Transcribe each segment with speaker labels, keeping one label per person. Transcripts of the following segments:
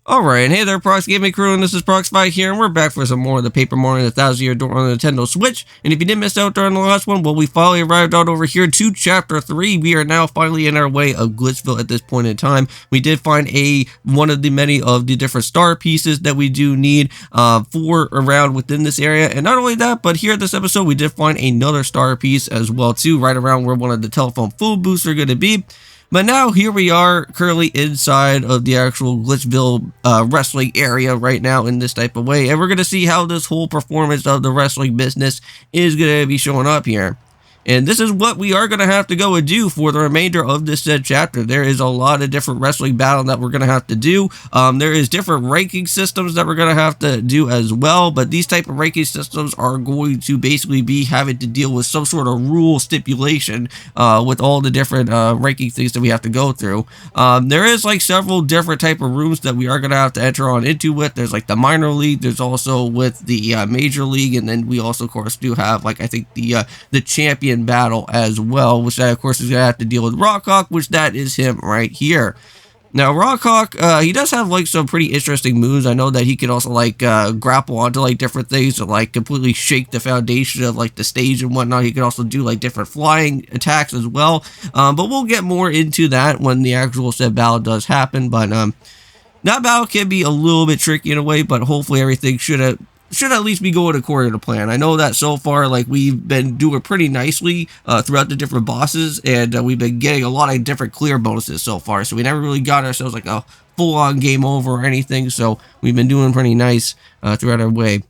Speaker 1: Alright, hey there Prox Gaming Crew, and this is Proxify here, and we're back for some more of the Paper Mario 1000-Year Door on the Nintendo Switch. And if you didn't miss out during the last one, well, we finally arrived out over here to Chapter 3. We are now finally in our way of Glitzpit at this point in time. We did find one of the many of the different star pieces that we do need for around within this area. And not only that, but here at this episode, we did find another star piece as well too, right around where one of the telephone phone booths are going to be. But now here we are currently inside of the actual Glitzville wrestling area right now in this type of way. And we're going to see how this whole performance of the wrestling business is going to be showing up here. And this is what we are going to have to go and do for the remainder of this said chapter. There is a lot of different wrestling battles that we're going to have to do. There is different ranking systems that we're going to have to do as well. But these type of ranking systems are going to basically be having to deal with some sort of rule stipulation with all the different ranking things that we have to go through. There is like several different type of rooms that we are going to have to enter on into with. There's like the minor league. There's also with the major league. And then we also, of course, do have like I think the champion battle as well, which that of course is gonna have to deal with Rockhawk, which that is him right here. Now Rockhawk, he does have like some pretty interesting moves. I know that he can also like grapple onto like different things and like completely shake the foundation of like the stage and whatnot. He can also do like different flying attacks as well, but we'll get more into that when the actual said battle does happen. But that battle can be a little bit tricky in a way, but hopefully everything should at least be going according to plan. I know that so far, like, we've been doing pretty nicely throughout the different bosses, and we've been getting a lot of different clear bonuses so far, so we never really got ourselves, like, a full-on game over or anything, so we've been doing pretty nice throughout our way.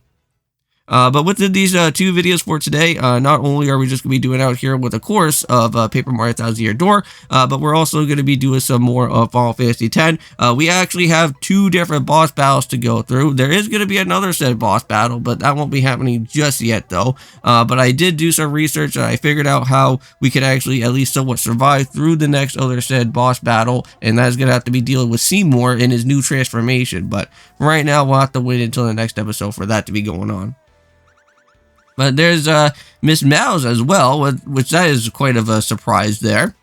Speaker 1: But within these two videos for today, not only are we just going to be doing out here with a course of Paper Mario 1000-Year Door, but we're also going to be doing some more of Final Fantasy X. We actually have two different boss battles to go through. There is going to be another said boss battle, but that won't be happening just yet, though. But I did do some research, and I figured out how we could actually at least somewhat survive through the next other said boss battle, and that's going to have to be dealing with Seymour in his new transformation. But right now, we'll have to wait until the next episode for that to be going on. But there's Miss Mouse as well, which that is quite of a surprise there.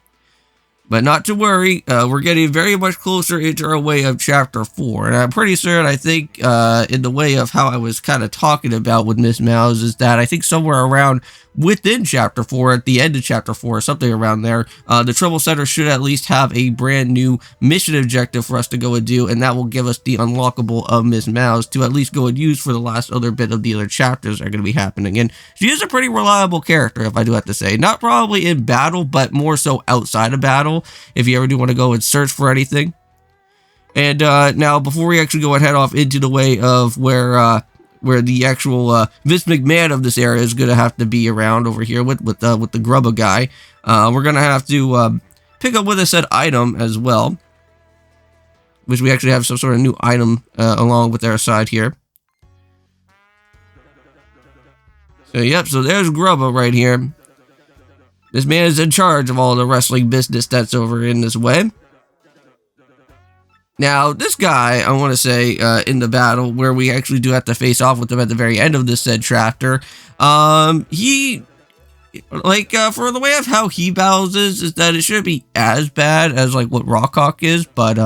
Speaker 1: But not to worry, we're getting very much closer into our way of Chapter 4. And I'm pretty certain, I think, in the way of how I was kind of talking about with Miss Mouse, is that I think somewhere around within Chapter 4, at the end of Chapter 4, something around there, the Trouble Center should at least have a brand new mission objective for us to go and do, and that will give us the unlockable of Miss Mouse to at least go and use for the last other bit of the other chapters that are going to be happening. And she is a pretty reliable character, if I do have to say. Not probably in battle, but more so outside of battle, if you ever do want to go and search for anything. And now, before we actually go and head off into the way of where the actual Vince McMahon of this area is going to have to be around over here with the Grubba guy, we're going to have to pick up with a said item as well, which we actually have some sort of new item along with our side here. So yep, so there's Grubba right here. This man is in charge of all the wrestling business that's over in this way. Now, this guy, I want to say, in the battle, where we actually do have to face off with him at the very end of this said chapter, he, like, for the way of how he battles is that it shouldn't be as bad as, like, what Rockhawk is, but,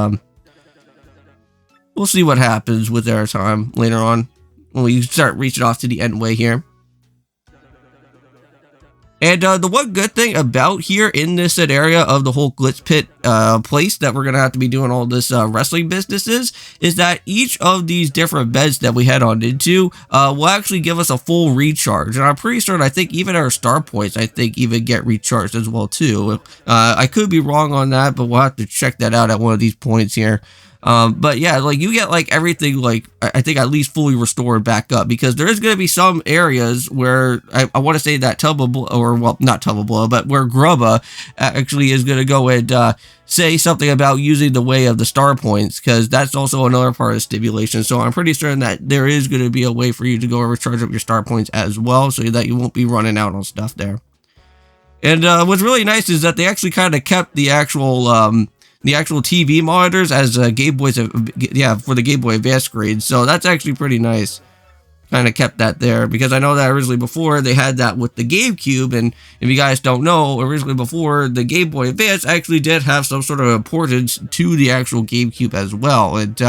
Speaker 1: we'll see what happens with our time later on, when we start reaching off to the end way here. And the one good thing about here in this area of the whole Glitzpit place that we're going to have to be doing all this wrestling business is that each of these different beds that we head on into will actually give us a full recharge. And I'm pretty certain, I think even our star points, I think even get recharged as well too. I could be wrong on that, but we'll have to check that out at one of these points here. But yeah, like you get like everything, like I think at least fully restored back up, because there is going to be some areas where I want to say that Tubbable, or well, not Tubbable, but where Grubba actually is going to go and say something about using the way of the star points, because that's also another part of stipulation. So I'm pretty certain that there is going to be a way for you to go and recharge up your star points as well, so that you won't be running out on stuff there. And what's really nice is that they actually kind of kept the actual TV monitors as Game Boys, yeah, for the Game Boy Advance screen. So that's actually pretty nice. kind of kept that there, because I know that originally before they had that with the GameCube, and if you guys don't know, originally before the Game Boy Advance actually did have some sort of importance to the actual GameCube as well. And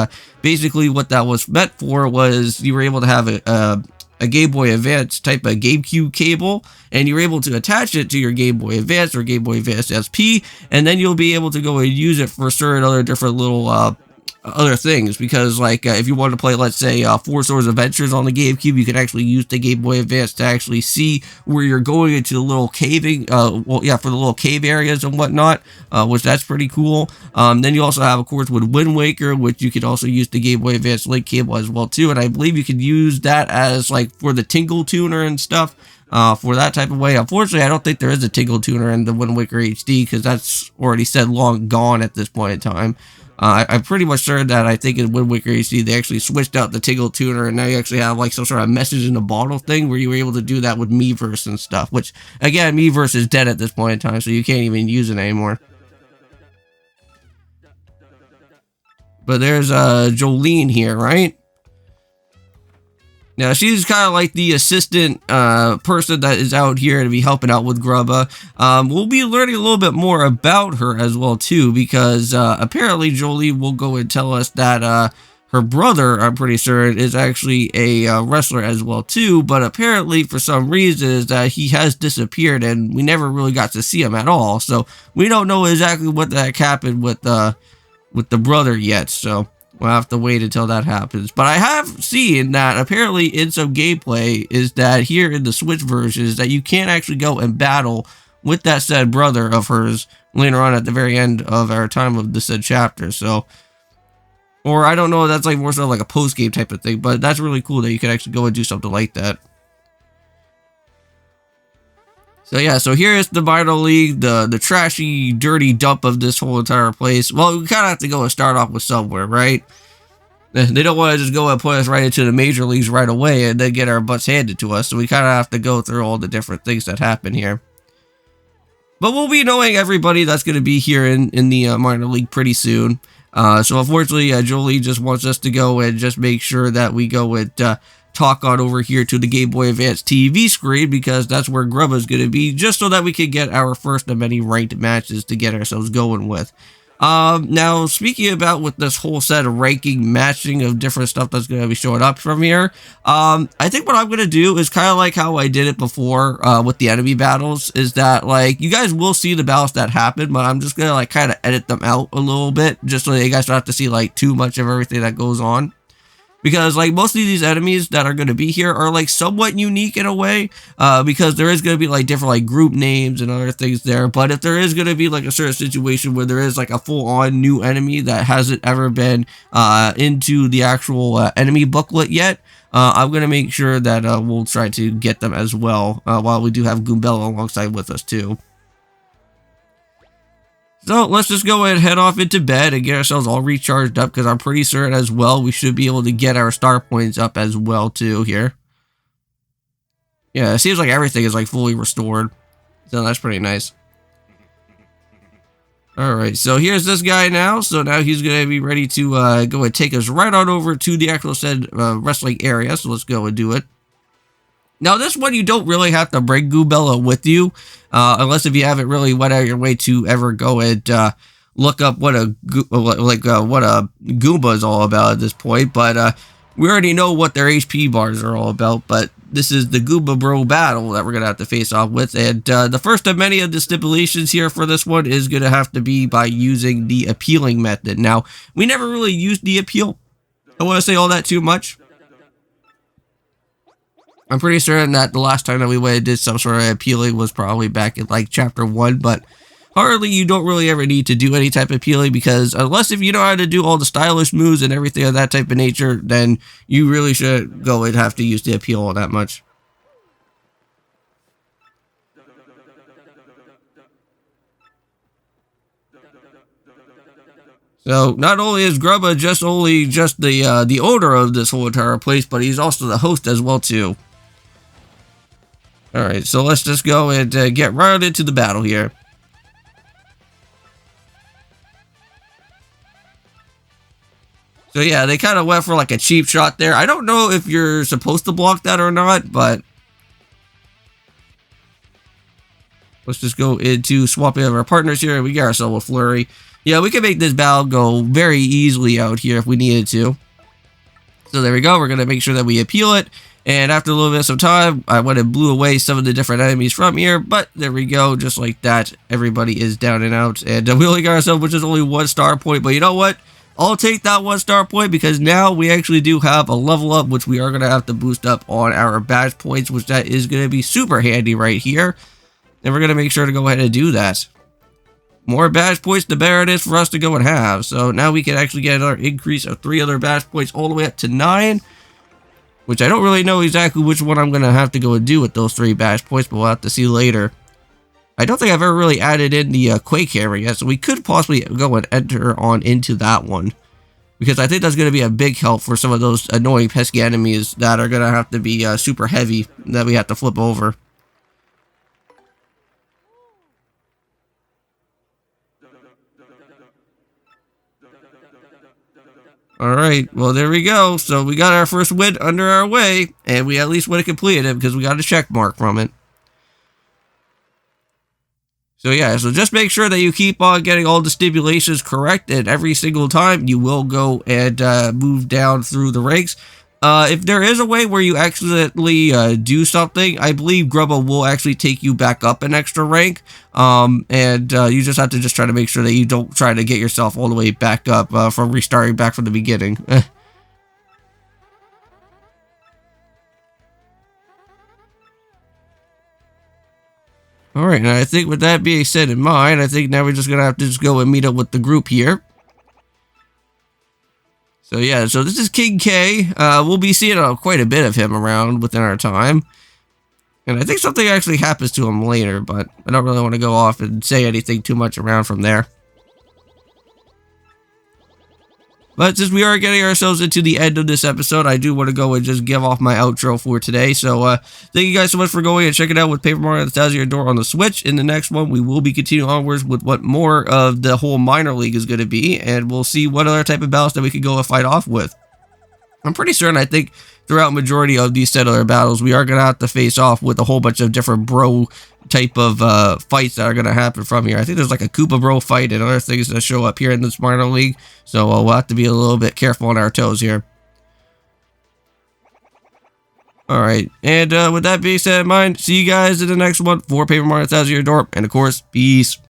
Speaker 1: basically what that was meant for was you were able to have a Game Boy Advance type of GameCube cable, and you're able to attach it to your Game Boy Advance or Game Boy Advance SP, and then you'll be able to go and use it for certain other different little other things, because like if you want to play, let's say, Four Swords Adventures on the GameCube, you can actually use the Game Boy Advance to actually see where you're going into the little caving, for the little cave areas and whatnot, which that's pretty cool. Then you also have, of course, with Wind Waker, which you could also use the Game Boy Advance link cable as well too, and I believe you could use that as like for the Tingle Tuner and stuff. For that type of way. Unfortunately, I don't think there is a Tingle Tuner in the Wind Waker HD, because that's already said long gone at this point in time. I'm pretty much sure that I think in Wind Waker HD they actually switched out the Tingle Tuner, and now you actually have like some sort of message in a bottle thing where you were able to do that with Miiverse and stuff, which again, Miiverse is dead at this point in time, so you can't even use it anymore. But there's Jolene here, right? Now, she's kind of like the assistant person that is out here to be helping out with Grubba. We'll be learning a little bit more about her as well, too, because apparently Jolie will go and tell us that her brother, I'm pretty sure, is actually a wrestler as well, too, but apparently, for some reason, is that he has disappeared, and we never really got to see him at all, so we don't know exactly what the heck happened with the brother yet, so we'll have to wait until that happens. But I have seen that apparently in some gameplay is that here in the Switch version is that you can't actually go and battle with that said brother of hers later on at the very end of our time of the said chapter. So, or I don't know, that's like more so like a post-game type of thing, but that's really cool that you can actually go and do something like that. So yeah, so here is the Minor League, the trashy, dirty dump of this whole entire place. Well, we kind of have to go and start off with somewhere, right? They don't want to just go and put us right into the major leagues right away and then get our butts handed to us. So we kind of have to go through all the different things that happen here. But we'll be knowing everybody that's going to be here in the minor league pretty soon. So unfortunately, Jolie just wants us to go and just make sure that we go and talk on over here to the Game Boy Advance TV screen, because that's where Grubba's going to be, just so that we can get our first of many ranked matches to get ourselves going with. Now, speaking about with this whole set of ranking, matching of different stuff that's going to be showing up from here, I think what I'm going to do is kind of like how I did it before with the enemy battles, is that, like, you guys will see the battles that happen, but I'm just going to, like, kind of edit them out a little bit, just so that you guys don't have to see, like, too much of everything that goes on. Because, like, most of these enemies that are going to be here are, like, somewhat unique in a way, because there is going to be, like, different, like, group names and other things there. But if there is going to be, like, a certain situation where there is, like, a full-on new enemy that hasn't ever been into the actual enemy booklet yet, I'm going to make sure that we'll try to get them as well, while we do have Goombella alongside with us, too. So let's just go ahead and head off into bed and get ourselves all recharged up, because I'm pretty certain as well we should be able to get our star points up as well too here. Yeah, it seems like everything is like fully restored, so that's pretty nice. Alright, so here's this guy now. So now he's going to be ready to go and take us right on over to the actual said wrestling area, so let's go and do it. Now, this one, you don't really have to bring Goombella with you, unless if you haven't really went out of your way to ever go and look up what a Goomba is all about at this point. But we already know what their HP bars are all about, but this is the Goomba Bro battle that we're going to have to face off with. And the first of many of the stipulations here for this one is going to have to be by using the appealing method. Now, we never really used the appeal. I don't want to say all that too much. I'm pretty certain that the last time that we went and did some sort of appealing was probably back in like chapter 1, but hardly you don't really ever need to do any type of appealing, because unless if you know how to do all the stylish moves and everything of that type of nature, then you really should go and have to use the appeal all that much. So not only is Grubba just the owner of this whole entire place, but he's also the host as well too. Alright, so let's just go and get right into the battle here. So yeah, they kind of went for like a cheap shot there. I don't know if you're supposed to block that or not, but let's just go into swapping of our partners here. We got ourselves a flurry. Yeah, we can make this battle go very easily out here if we needed to. So there we go. We're going to make sure that we appeal it. And after a little bit of time, I went and blew away some of the different enemies from here. But there we go. Just like that, everybody is down and out. And we only got ourselves, which is only 1 star point. But you know what? I'll take that 1 star point because now we actually do have a level up, which we are going to have to boost up on our badge points, which that is going to be super handy right here. And we're going to make sure to go ahead and do that. More badge points, the better it is for us to go and have. So now we can actually get another increase of 3 other badge points all the way up to 9. Which I don't really know exactly which one I'm going to have to go and do with those 3 badge points, but we'll have to see later. I don't think I've ever really added in the Quake Hammer yet, so we could possibly go and enter on into that one. Because I think that's going to be a big help for some of those annoying pesky enemies that are going to have to be super heavy that we have to flip over. Alright, well there we go. So we got our first win under our way, and we at least would have completed it because we got a check mark from it. So yeah, so just make sure that you keep on getting all the stipulations correct, and every single time you will go and move down through the ranks. If there is a way where you accidentally do something, I believe Grubba will actually take you back up an extra rank. And you just have to try to make sure that you don't try to get yourself all the way back up from restarting back from the beginning. Alright, and I think with that being said in mind, I think now we're just going to have to just go and meet up with the group here. So yeah, so this is King K. We'll be seeing quite a bit of him around within our time. And I think something actually happens to him later, but I don't really want to go off and say anything too much around from there. But since we are getting ourselves into the end of this episode, I do want to go and just give off my outro for today. So thank you guys so much for going and checking out with Paper Mario: The Thousand Year Door on the Switch. In the next one, we will be continuing onwards with what more of the whole minor league is going to be, and we'll see what other type of battles that we could go and fight off with. I'm pretty certain, I think, throughout majority of these settler battles, we are going to have to face off with a whole bunch of different bro type of fights that are going to happen from here. I think there's like a Koopa Bro fight and other things that show up here in this minor league, so we'll have to be a little bit careful on our toes here. Alright, and with that being said in mind, see you guys in the next one for Paper Mario: Thousand Year Door, and of course, peace.